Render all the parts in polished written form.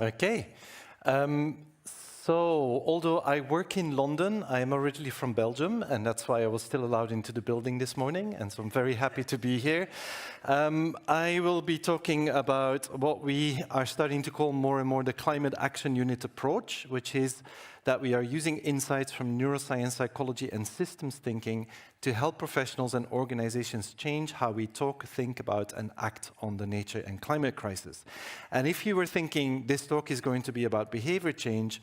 Okay. So, although I work in London, I am originally from Belgium, and that's why I was still allowed into the building this morning, and so I'm very happy to be here. I will be talking about what we are starting to call more and more the climate action unit approach, which is that we are using insights from neuroscience, psychology, and systems thinking to help professionals and organizations change how we talk, think about, and act on the nature and climate crisis. And if you were thinking this talk is going to be about behavior change,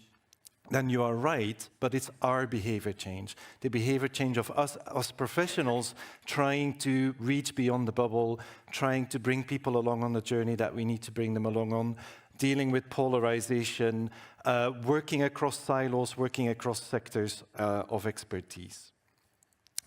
then you are right, but it's our behavior change. The behavior change of us professionals trying to reach beyond the bubble, trying to bring people along on the journey that we need to bring them along on, dealing with polarization, working across silos, working across sectors of expertise.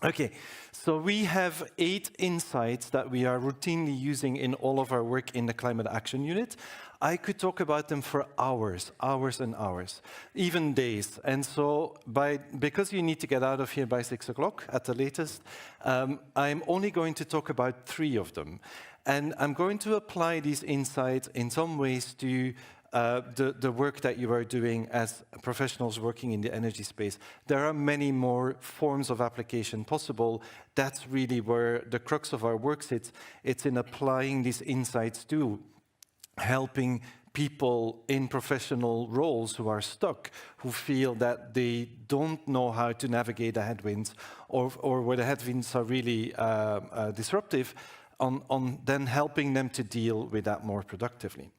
Okay, so we have 8 insights that we are routinely using in all of our work in the Climate Action Unit. I could talk about them for hours, hours and hours, even days. And so because you need to get out of here by 6 o'clock at the latest, I'm only going to talk about 3 of them. And I'm going to apply these insights in some ways to the work that you are doing as professionals working in the energy space. There are many more forms of application possible. That's really where the crux of our work sits. It's in applying these insights to helping people in professional roles who are stuck, who feel that they don't know how to navigate the headwinds, or where the headwinds are really disruptive, on then helping them to deal with that more productively.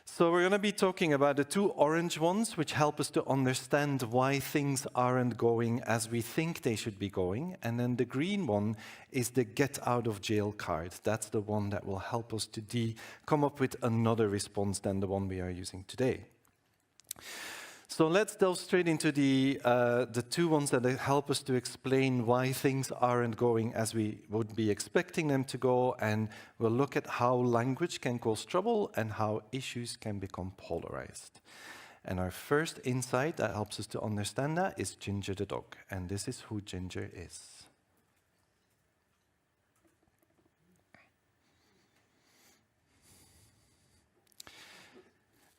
So we're going to be talking about the 2 orange ones, which help us to understand why things aren't going as we think they should be going. And then the green one is the get out of jail card. That's the one that will help us to come up with another response than the one we are using today. So let's delve straight into the 2 ones that help us to explain why things aren't going as we would be expecting them to go, and we'll look at how language can cause trouble and how issues can become polarized. And our first insight that helps us to understand that is Ginger the dog, and this is who Ginger is.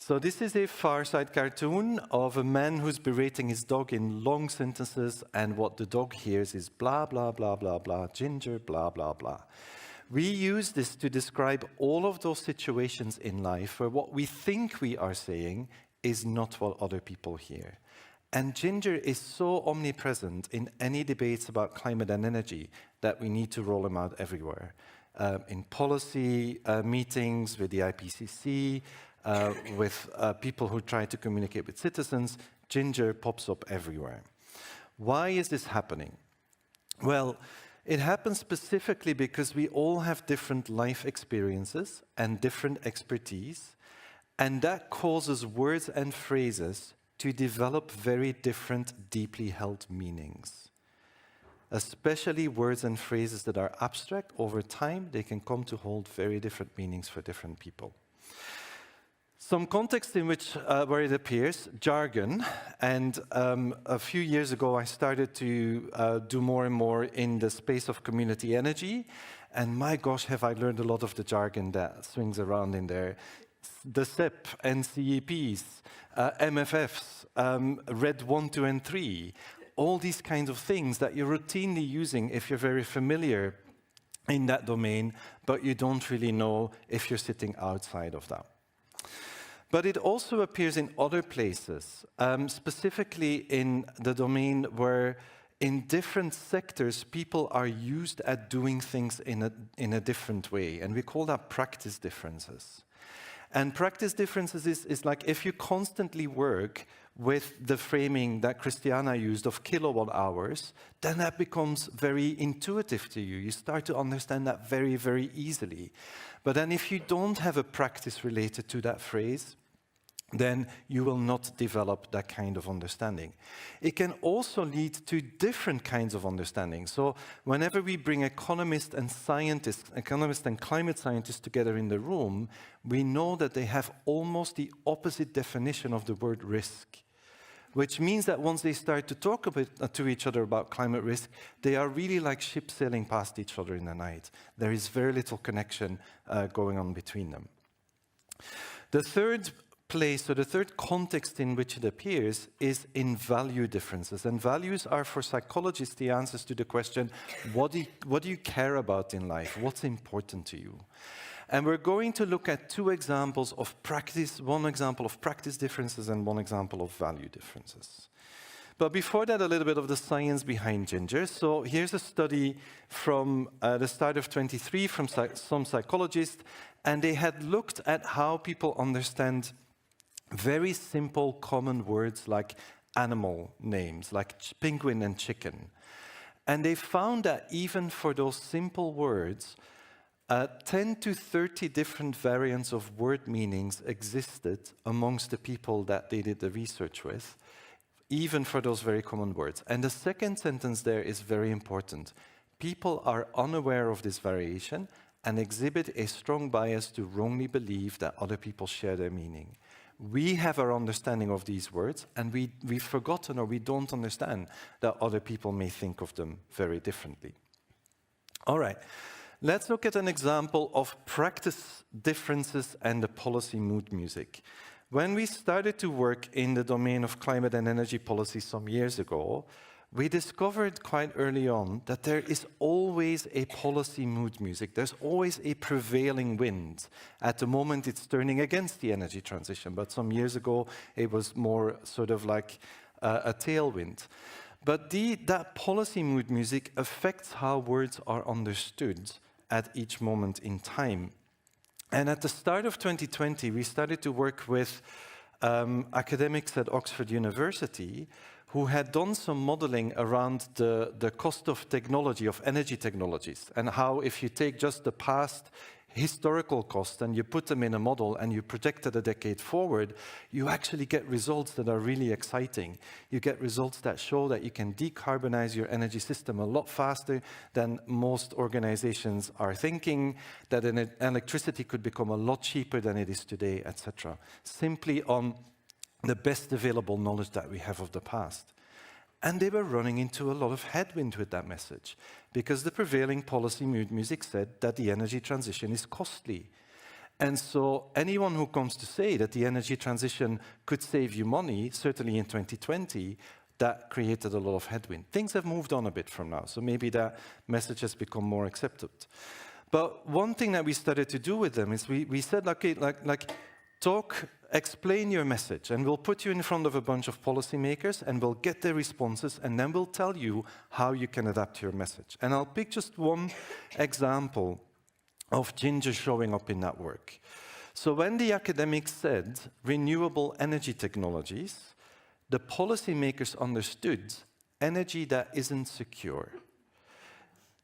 So this is a Far Side cartoon of a man who's berating his dog in long sentences, and what the dog hears is blah, blah, blah, blah, blah, Ginger, blah, blah, blah. We use this to describe all of those situations in life where what we think we are saying is not what other people hear. And Ginger is so omnipresent in any debates about climate and energy that we need to roll him out everywhere. In policy meetings with the IPCC, with people who try to communicate with citizens, Ginger pops up everywhere. Why is this happening? Well, it happens specifically because we all have different life experiences and different expertise, and that causes words and phrases to develop very different, deeply held meanings. Especially words and phrases that are abstract, over time, they can come to hold very different meanings for different people. Some context in which where it appears, jargon, and a few years ago I started to do more and more in the space of community energy, and my gosh, have I learned a lot of the jargon that swings around in there. The CEP, NCEPs, MFFs, RED 1, 2, and 3, all these kinds of things that you're routinely using if you're very familiar in that domain, but you don't really know if you're sitting outside of that. But it also appears in other places, specifically in the domain where in different sectors people are used at doing things in a different way, and we call that practice differences. And practice differences is like if you constantly work with the framing that Christiana used of kilowatt hours, then that becomes very intuitive to you. You start to understand that very, very easily. But then if you don't have a practice related to that phrase, then you will not develop that kind of understanding. It can also lead to different kinds of understanding. So whenever we bring economists and climate scientists together in the room, we know that they have almost the opposite definition of the word risk, which means that once they start to talk to each other about climate risk, they are really like ships sailing past each other in the night. There is very little connection going on between them. The third place, or the third context in which it appears, is in value differences. And values are, for psychologists, the answers to the question, what do you care about in life? What's important to you? And we're going to look at two examples of practice, one example of practice differences and one example of value differences. But before that, a little bit of the science behind ginger. So here's a study from the start of 23 from some psychologists, and they had looked at how people understand very simple common words like animal names, like penguin and chicken. And they found that even for those simple words, 10 to 30 different variants of word meanings existed amongst the people that they did the research with, even for those very common words. And the second sentence there is very important. People are unaware of this variation and exhibit a strong bias to wrongly believe that other people share their meaning. We have our understanding of these words, and we've forgotten or we don't understand that other people may think of them very differently. All right, let's look at an example of practice differences and the policy mood music. When we started to work in the domain of climate and energy policy some years ago, we discovered quite early on that there is always a policy mood music. There's always a prevailing wind. At the moment, it's turning against the energy transition, but some years ago, it was more sort of like a tailwind. But that policy mood music affects how words are understood at each moment in time. And at the start of 2020, we started to work with academics at Oxford University who had done some modeling around the cost of technology, of energy technologies, and how if you take just the past historical costs and you put them in a model and you project it a decade forward, you actually get results that are really exciting. You get results that show that you can decarbonize your energy system a lot faster than most organizations are thinking, that electricity could become a lot cheaper than it is today, etc. Simply on the best available knowledge that we have of the past. And they were running into a lot of headwind with that message, because the prevailing policy mood music said that the energy transition is costly. And so anyone who comes to say that the energy transition could save you money, certainly in 2020, that created a lot of headwind. Things have moved on a bit from now, so maybe that message has become more accepted. But one thing that we started to do with them is we said, okay, explain your message, and we'll put you in front of a bunch of policymakers, and we'll get their responses, and then we'll tell you how you can adapt your message. And I'll pick just one example of ginger showing up in that work. So when the academics said renewable energy technologies, the policymakers understood energy that isn't secure.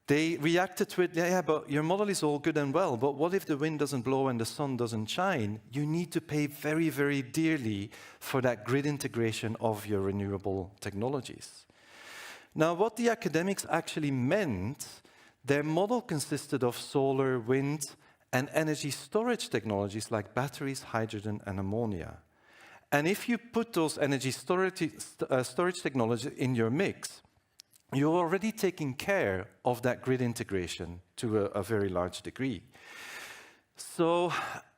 They reacted with, yeah, but your model is all good and well, but what if the wind doesn't blow and the sun doesn't shine? You need to pay very, very dearly for that grid integration of your renewable technologies. Now, what the academics actually meant, their model consisted of solar, wind, and energy storage technologies like batteries, hydrogen, and ammonia. And if you put those energy storage technologies in your mix, you're already taking care of that grid integration to a very large degree. So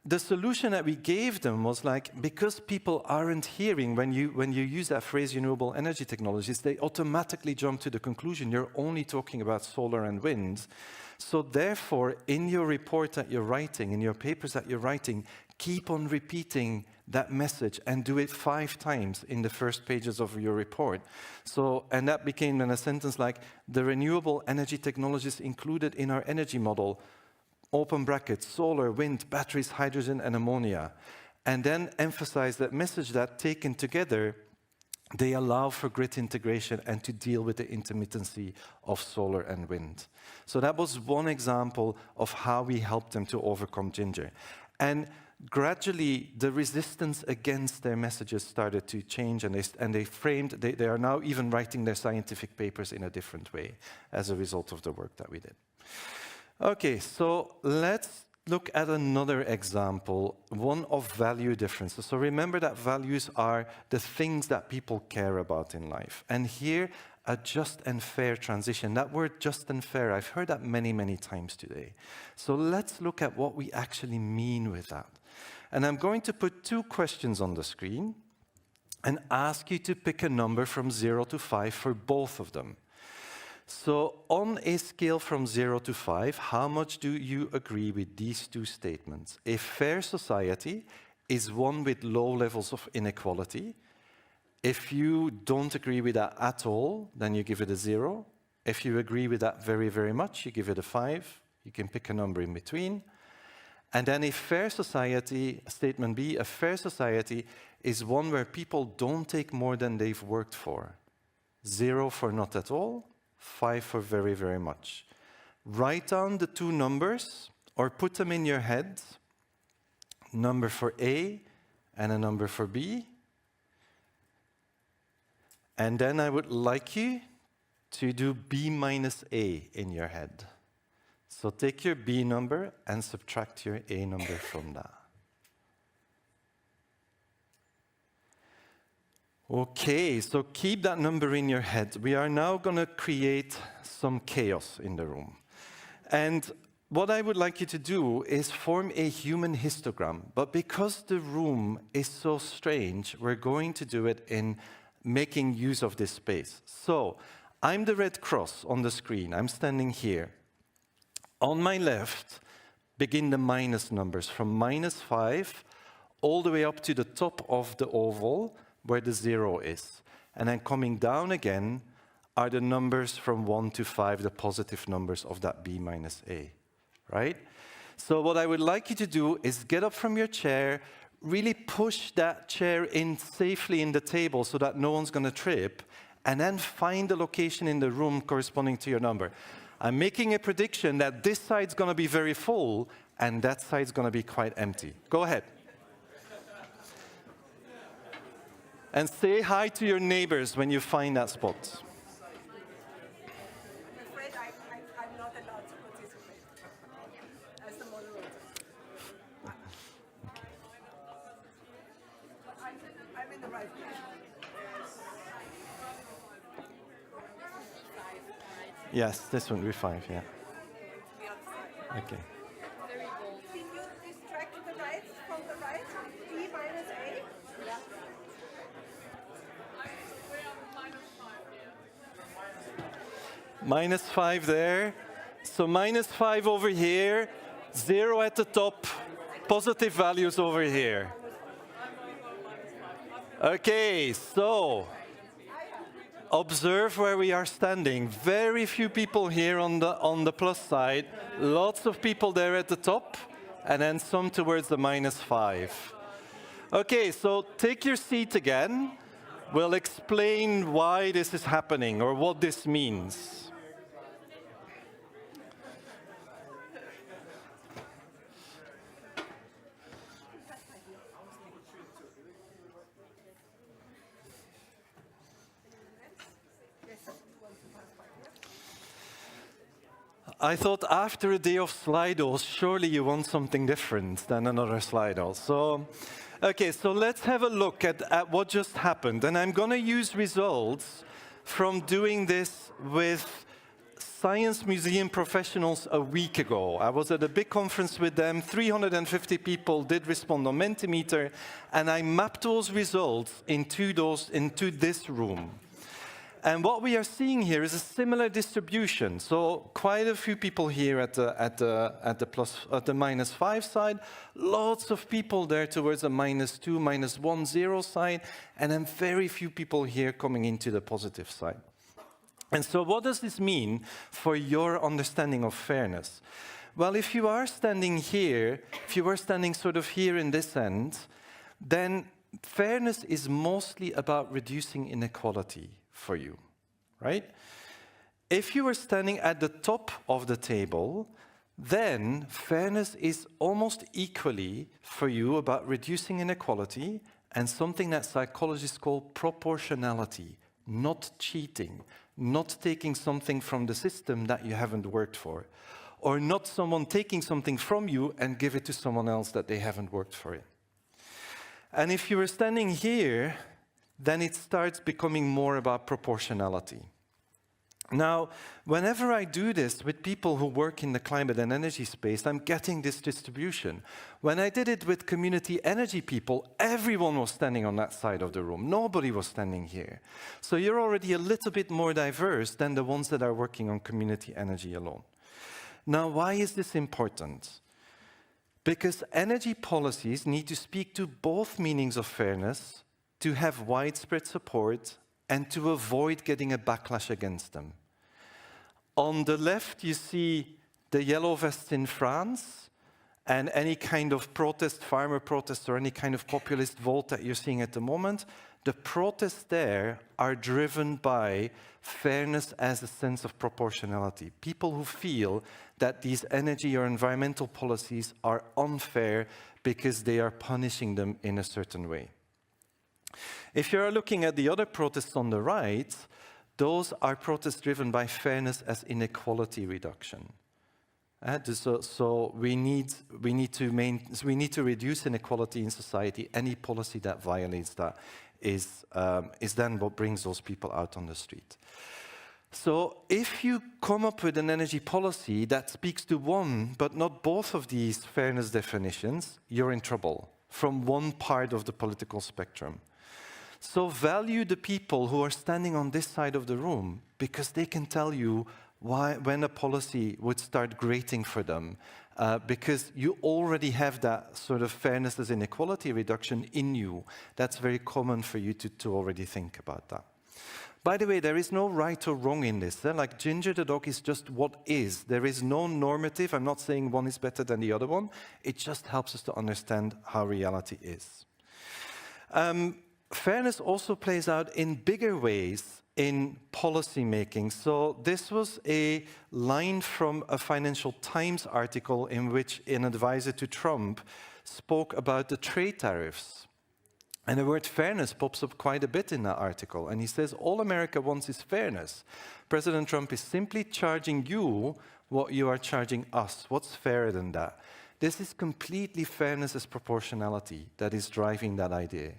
the solution that we gave them was like, because people aren't hearing when you use that phrase renewable energy technologies, they automatically jump to the conclusion you're only talking about solar and wind. So therefore, in your report that you're writing, in your papers that you're writing, keep on repeating that message and do it 5 times in the first pages of your report. So, and that became then a sentence like, the renewable energy technologies included in our energy model, open brackets, solar, wind, batteries, hydrogen, and ammonia. And then emphasize that message that taken together, they allow for grid integration and to deal with the intermittency of solar and wind. So that was one example of how we helped them to overcome ginger. And gradually, the resistance against their messages started to change, and they are now even writing their scientific papers in a different way as a result of the work that we did. Okay, so let's look at another example, one of value differences. So remember that values are the things that people care about in life. And here, a just and fair transition. That word just and fair, I've heard that many, many times today. So let's look at what we actually mean with that. And I'm going to put 2 questions on the screen and ask you to pick a number from 0 to 5 for both of them. So on a scale from 0 to 5, how much do you agree with these 2 statements? A fair society is one with low levels of inequality. If you don't agree with that at all, then you give it a 0. If you agree with that very, very much, you give it a 5. You can pick a number in between. And then a fair society, statement B, a fair society is one where people don't take more than they've worked for. 0 for not at all, 5 for very, very much. Write down the 2 numbers or put them in your head. Number for A and a number for B. And then I would like you to do B minus A in your head. So take your B number and subtract your A number from that. Okay, so keep that number in your head. We are now going to create some chaos in the room. And what I would like you to do is form a human histogram. But because the room is so strange, we're going to do it in making use of this space. So I'm the red cross on the screen. I'm standing here. On my left, begin the minus numbers from -5 all the way up to the top of the oval where the 0 is. And then coming down again are the numbers from 1 to 5, the positive numbers of that B minus A, right? So what I would like you to do is get up from your chair, really push that chair in safely in the table so that no one's going to trip, and then find the location in the room corresponding to your number. I'm making a prediction that this side's going to be very full and that side's going to be quite empty. Go ahead. And say hi to your neighbors when you find that spot. I'm afraid I'm not allowed to participate as the moderator. I'm in the right place. Yes, this one will be 5, yeah. Okay. Can you distract the right from the right? B minus A? Yeah. -5 there. So -5 over here, 0 at the top, positive values over here. Okay, so observe where we are standing. Very few people here on the plus side, lots of people there at the top, and then some towards the -5. Okay, so take your seat again. We'll explain why this is happening or what this means. I thought after a day of Slido, surely you want something different than another Slido. So, okay, so let's have a look at what just happened. And I'm going to use results from doing this with Science Museum professionals a week ago. I was at a big conference with them. 350 people did respond on Mentimeter, and I mapped those results into this room. And what we are seeing here is a similar distribution. So quite a few people here at the -5 side, lots of people there towards the -2, -1, 0 side, and then very few people here coming into the positive side. And so what does this mean for your understanding of fairness? Well, if you are standing here, if you were standing sort of here in this end, then fairness is mostly about reducing inequality for you, right? If you were standing at the top of the table, then fairness is almost equally for you about reducing inequality and something that psychologists call proportionality, not cheating, not taking something from the system that you haven't worked for, or not someone taking something from you and give it to someone else that they haven't worked for it. And if you were standing here, then it starts becoming more about proportionality. Now, whenever I do this with people who work in the climate and energy space, I'm getting this distribution. When I did it with community energy people, everyone was standing on that side of the room. Nobody was standing here. So you're already a little bit more diverse than the ones that are working on community energy alone. Now, why is this important? Because energy policies need to speak to both meanings of fairness, to have widespread support, and to avoid getting a backlash against them. On the left, you see the yellow vests in France, and any kind of protest, farmer protest, or any kind of populist vote that you're seeing at the moment. The protests there are driven by fairness as a sense of proportionality. People who feel that these energy or environmental policies are unfair because they are punishing them in a certain way. If you're looking at the other protests on the right, those are protests driven by fairness as inequality reduction. So we need to reduce inequality in society. Any policy that violates that is then what brings those people out on the street. So if you come up with an energy policy that speaks to one but not both of these fairness definitions, you're in trouble from one part of the political spectrum. So value the people who are standing on this side of the room, because they can tell you when a policy would start grating for them, because you already have that sort of fairness as inequality reduction in you. That's very common for you to already think about that. By the way, there is no right or wrong in this. Like Ginger the dog is just what is. There is no normative. I'm not saying one is better than the other one. It just helps us to understand how reality is. Fairness also plays out in bigger ways in policy making. So this was a line from a Financial Times article in which an advisor to Trump spoke about the trade tariffs. And the word fairness pops up quite a bit in that article. And he says, all America wants is fairness. President Trump is simply charging you what you are charging us. What's fairer than that? This is completely fairness as proportionality that is driving that idea.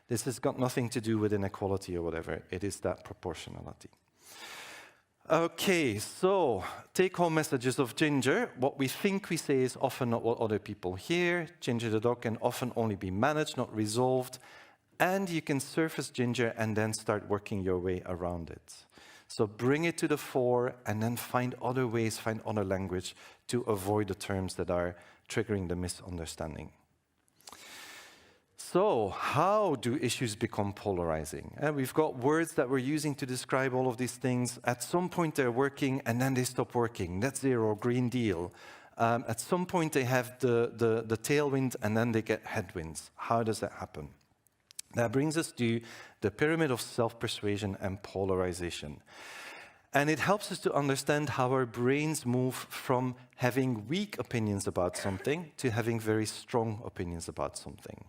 This has got nothing to do with inequality or whatever. It is that proportionality. Okay, so take-home messages of Ginger. What we think we say is often not what other people hear. Ginger the dog can often only be managed, not resolved. And you can surface Ginger and then start working your way around it. So bring it to the fore and then find other ways, find other language to avoid the terms that are triggering the misunderstanding. So, how do issues become polarizing? We've got words that we're using to describe all of these things. At some point they're working and then they stop working. Net zero, Green Deal. At some point they have the tailwind and then they get headwinds. How does that happen? That brings us to the pyramid of self-persuasion and polarization. And it helps us to understand how our brains move from having weak opinions about something to having very strong opinions about something.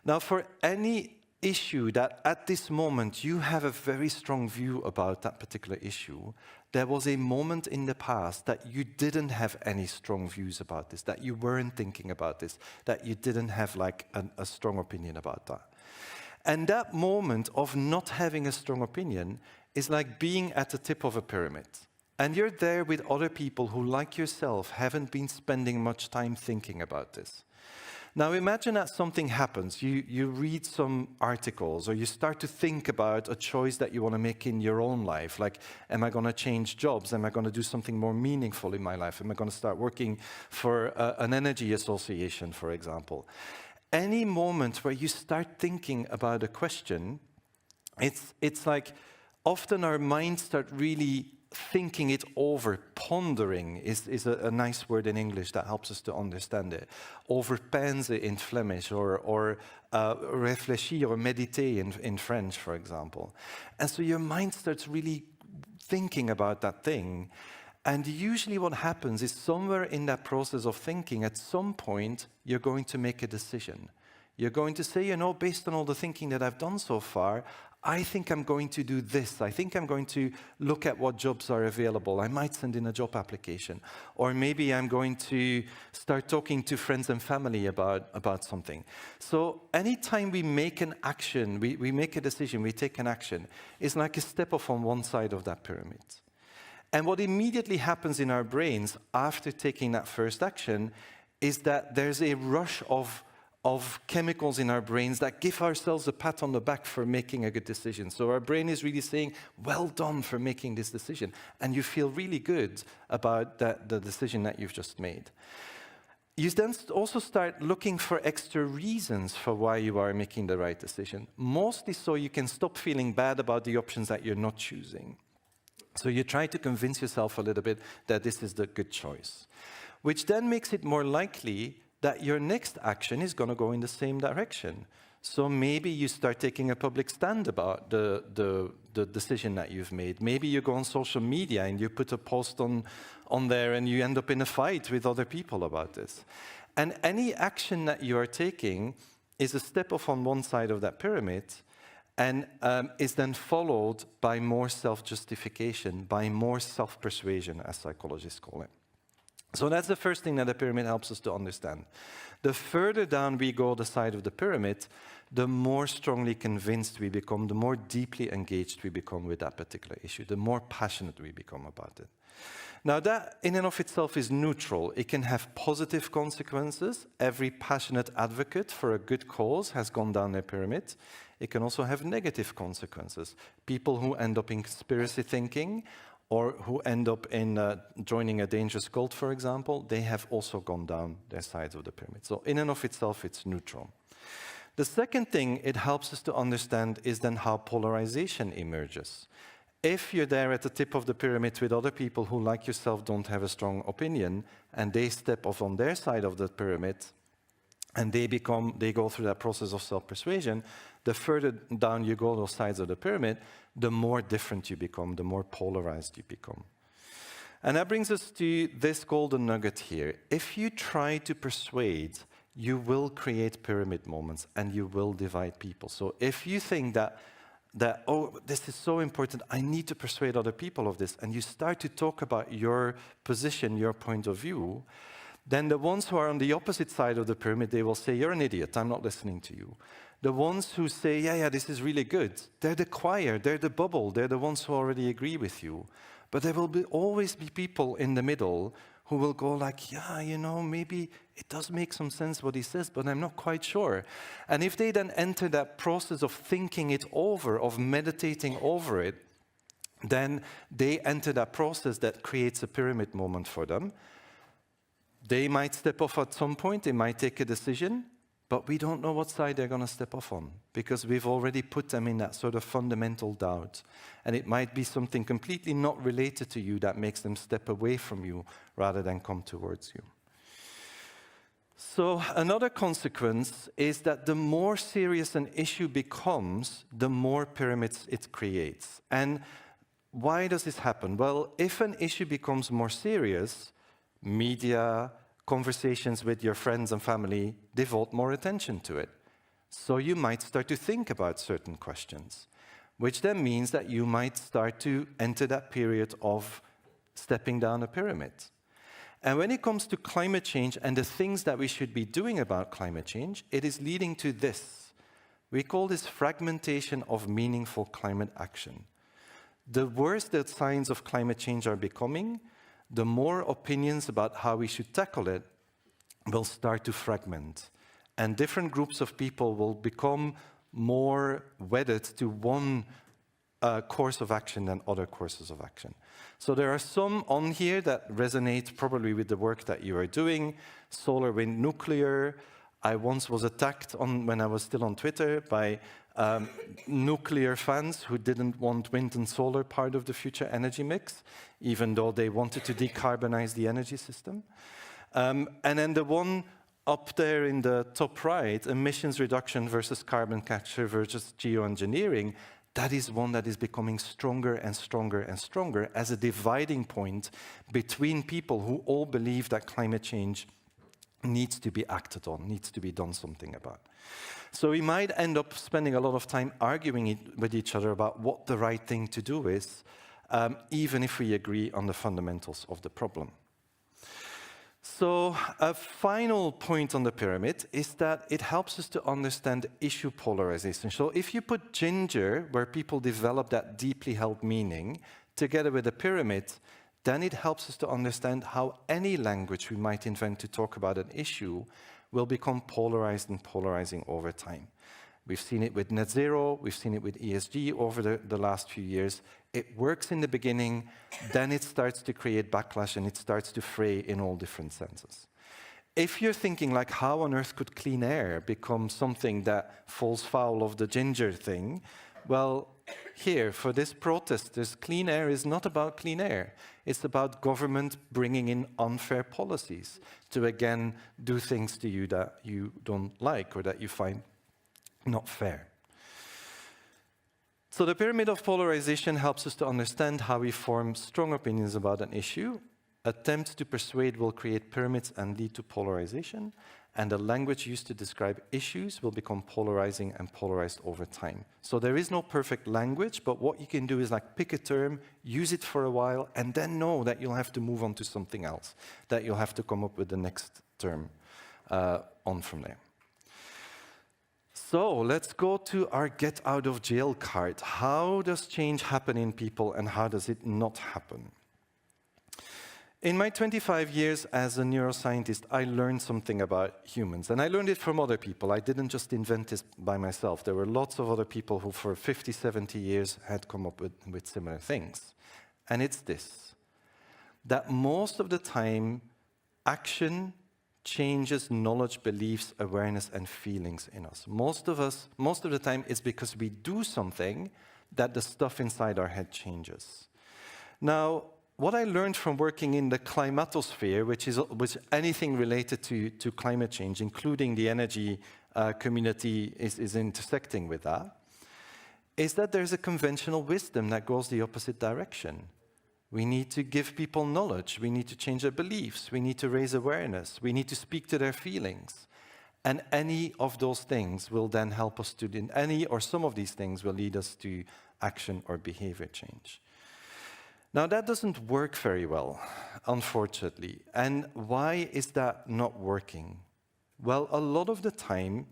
Now, for any issue that at this moment you have a very strong view about that particular issue, there was a moment in the past that you didn't have any strong views about this, that you weren't thinking about this, that you didn't have like a strong opinion about that. And that moment of not having a strong opinion is like being at the tip of a pyramid. And you're there with other people who, like yourself, haven't been spending much time thinking about this. Now imagine that something happens, you read some articles or you start to think about a choice that you want to make in your own life, like am I going to change jobs, am I going to do something more meaningful in my life, am I going to start working for an energy association, for example. Any moment where you start thinking about a question, it's like often our minds start really thinking it over. Pondering is a nice word in English that helps us to understand it. Overpenser in Flemish, or réfléchir or méditer in French, for example. And so your mind starts really thinking about that thing. And usually what happens is somewhere in that process of thinking, at some point, you're going to make a decision. You're going to say, you know, based on all the thinking that I've done so far, I think I'm going to do this. I think I'm going to look at what jobs are available. I might send in a job application. Or maybe I'm going to start talking to friends and family about something. So anytime we make an action, we make a decision, we take an action, it's like a step off on one side of that pyramid. And what immediately happens in our brains after taking that first action is that there's a rush of chemicals in our brains that give ourselves a pat on the back for making a good decision. So our brain is really saying, well done for making this decision. And you feel really good about the decision that you've just made. You then also start looking for extra reasons for why you are making the right decision, mostly so you can stop feeling bad about the options that you're not choosing. So you try to convince yourself a little bit that this is the good choice, which then makes it more likely that your next action is going to go in the same direction. So maybe you start taking a public stand about the decision that you've made. Maybe you go on social media and you put a post on there and you end up in a fight with other people about this. And any action that you are taking is a step off on one side of that pyramid and is then followed by more self-justification, by more self-persuasion, as psychologists call it. So that's the first thing that the pyramid helps us to understand. The further down we go the side of the pyramid, the more strongly convinced we become, the more deeply engaged we become with that particular issue, the more passionate we become about it. Now that in and of itself is neutral. It can have positive consequences. Every passionate advocate for a good cause has gone down the pyramid. It can also have negative consequences. People who end up in conspiracy thinking or who end up in joining a dangerous cult, for example, they have also gone down their sides of the pyramid. So in and of itself, it's neutral. The second thing it helps us to understand is then how polarization emerges. If you're there at the tip of the pyramid with other people who, like yourself, don't have a strong opinion, and they step off on their side of the pyramid, and they go through that process of self-persuasion, the further down you go those sides of the pyramid, the more different you become, the more polarized you become. And that brings us to this golden nugget here. If you try to persuade, you will create pyramid moments and you will divide people. So if you think that oh, this is so important, I need to persuade other people of this, and you start to talk about your position, your point of view, then the ones who are on the opposite side of the pyramid, they will say, you're an idiot, I'm not listening to you. The ones who say, yeah, this is really good, they're the choir, they're the bubble, they're the ones who already agree with you. But there will always be people in the middle who will go like, yeah, you know, maybe it does make some sense what he says, but I'm not quite sure. And if they then enter that process of thinking it over, of meditating over it, then they enter that process that creates a pyramid moment for them. They might step off at some point, they might take a decision, but we don't know what side they're going to step off on because we've already put them in that sort of fundamental doubt. And it might be something completely not related to you that makes them step away from you rather than come towards you. So another consequence is that the more serious an issue becomes, the more pyramids it creates. And why does this happen? Well, if an issue becomes more serious, media, conversations with your friends and family devote more attention to it. So you might start to think about certain questions, which then means that you might start to enter that period of stepping down a pyramid. And when it comes to climate change and the things that we should be doing about climate change, it is leading to this. We call this fragmentation of meaningful climate action. The worse the signs of climate change are becoming, the more opinions about how we should tackle it will start to fragment. And different groups of people will become more wedded to one course of action than other courses of action. So there are some on here that resonate probably with the work that you are doing. Solar, wind, nuclear. I once was attacked when I was still on Twitter by nuclear fans who didn't want wind and solar part of the future energy mix, even though they wanted to decarbonize the energy system. And then the one up there in the top right, emissions reduction versus carbon capture versus geoengineering, that is one that is becoming stronger and stronger and stronger as a dividing point between people who all believe that climate change needs to be acted on, needs to be done something about. So we might end up spending a lot of time arguing with each other about what the right thing to do is, even if we agree on the fundamentals of the problem. So a final point on the pyramid is that it helps us to understand issue polarization. So if you put ginger, where people develop that deeply held meaning, together with a pyramid, then it helps us to understand how any language we might invent to talk about an issue will become polarized and polarizing over time. We've seen it with net zero, we've seen it with ESG over the last few years. It works in the beginning, then it starts to create backlash and it starts to fray in all different senses. If you're thinking like, how on earth could clean air become something that falls foul of the ginger thing? Well, here, for this protesters, clean air is not about clean air. It's about government bringing in unfair policies to, again, do things to you that you don't like or that you find not fair. So the pyramid of polarization helps us to understand how we form strong opinions about an issue. Attempts to persuade will create pyramids and lead to polarization, and the language used to describe issues will become polarizing and polarized over time. So there is no perfect language, but what you can do is like pick a term, use it for a while, and then know that you'll have to move on to something else, that you'll have to come up with the next term on from there. So let's go to our get out of jail card. How does change happen in people and how does it not happen? In my 25 years as a neuroscientist, I learned something about humans, and I learned it from other people. I didn't just invent this by myself. There were lots of other people who for 50, 70 years had come up with similar things. And it's this, that most of the time, action changes knowledge, beliefs, awareness, and feelings in us. Most of the time, it's because we do something that the stuff inside our head changes. Now, what I learned from working in the climatosphere, which is anything related to climate change, including the energy community is intersecting with that, is that there's a conventional wisdom that goes the opposite direction. We need to give people knowledge, we need to change their beliefs, we need to raise awareness, we need to speak to their feelings. And any of those things will then help us to, any or some of these things will lead us to action or behavior change. Now, that doesn't work very well, unfortunately. And why is that not working? Well, a lot of the time,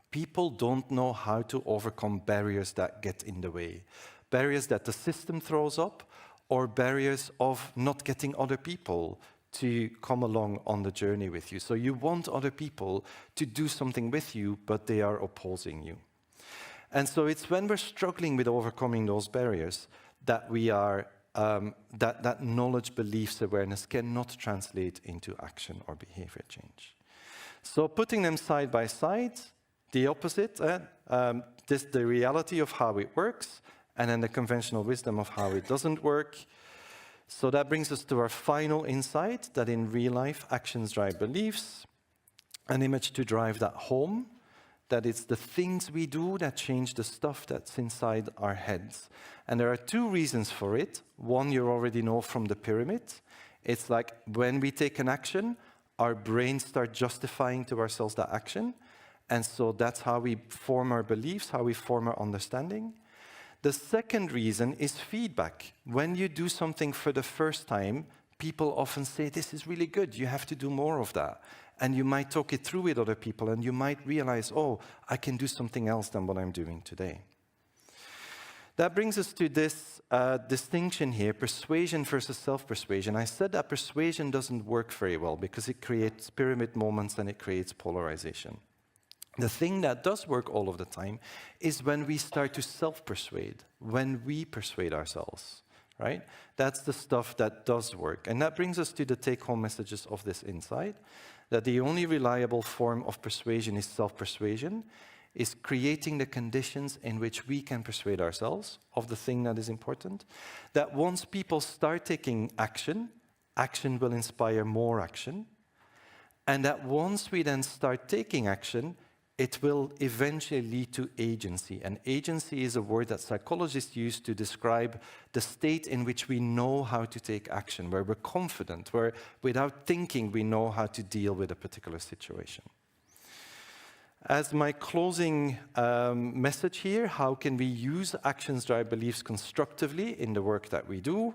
people don't know how to overcome barriers that get in the way. Barriers that the system throws up, or barriers of not getting other people to come along on the journey with you. So you want other people to do something with you, but they are opposing you. And so it's when we're struggling with overcoming those barriers that we are that knowledge, beliefs, awareness cannot translate into action or behavior change. So putting them side by side, the opposite, the reality of how it works, and then the conventional wisdom of how it doesn't work. So that brings us to our final insight, that in real life, actions drive beliefs. An image to drive that home, that it's the things we do that change the stuff that's inside our heads. And there are two reasons for it. One you already know from the pyramid. It's like when we take an action, our brains start justifying to ourselves that action. And so that's how we form our beliefs, how we form our understanding. The second reason is feedback. When you do something for the first time, people often say, this is really good, you have to do more of that. And you might talk it through with other people, and you might realize, oh, I can do something else than what I'm doing today. That brings us to this distinction here, persuasion versus self-persuasion. I said that persuasion doesn't work very well because it creates pyramid moments and it creates polarization. The thing that does work all of the time is when we start to self-persuade, when we persuade ourselves, right? That's the stuff that does work. And that brings us to the take-home messages of this insight, that the only reliable form of persuasion is self-persuasion, is creating the conditions in which we can persuade ourselves of the thing that is important, that once people start taking action, action will inspire more action, and that once we then start taking action, it will eventually lead to agency. And agency is a word that psychologists use to describe the state in which we know how to take action, where we're confident, where without thinking we know how to deal with a particular situation. As my closing message here, how can we use actions drive beliefs constructively in the work that we do?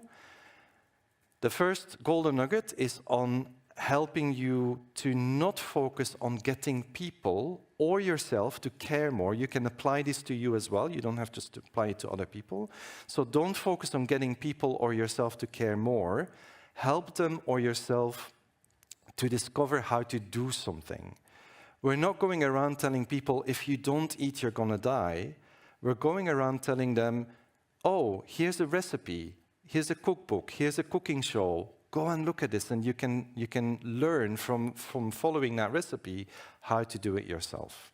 The first golden nugget is on helping you to not focus on getting people or yourself to care more. You can apply this to you as well. You don't have just to apply it to other people. So don't focus on getting people or yourself to care more. Help them or yourself to discover how to do something. We're not going around telling people, if you don't eat, you're going to die. We're going around telling them, oh, here's a recipe, here's a cookbook, here's a cooking show. Go and look at this, and you can learn from following that recipe how to do it yourself.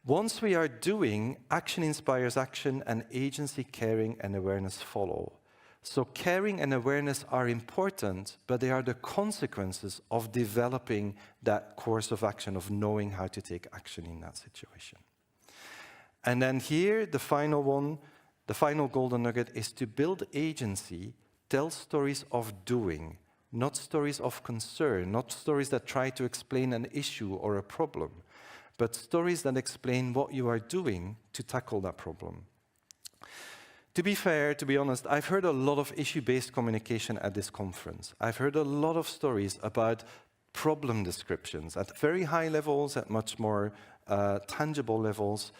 Once we are doing, action inspires action, and agency, caring, and awareness follow. So caring and awareness are important, but they are the consequences of developing that course of action, of knowing how to take action in that situation. And then here, the final one, the final golden nugget is to build agency. Tell stories of doing, not stories of concern, not stories that try to explain an issue or a problem, but stories that explain what you are doing to tackle that problem. To be fair, to be honest, I've heard a lot of issue-based communication at this conference. I've heard a lot of stories about problem descriptions at very high levels, at much more tangible levels.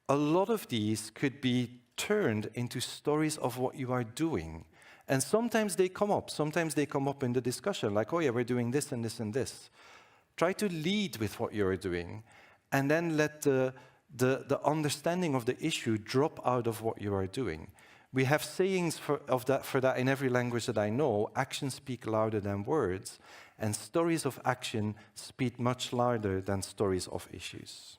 A lot of these could be turned into stories of what you are doing. And sometimes they come up. Sometimes they come up in the discussion, like, oh yeah, we're doing this and this and this. Try to lead with what you're doing, and then let the understanding of the issue drop out of what you are doing. We have sayings for that in every language that I know. Actions speak louder than words, and stories of action speak much louder than stories of issues.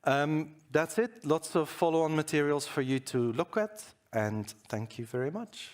That's it. Lots of follow-on materials for you to look at. And thank you very much.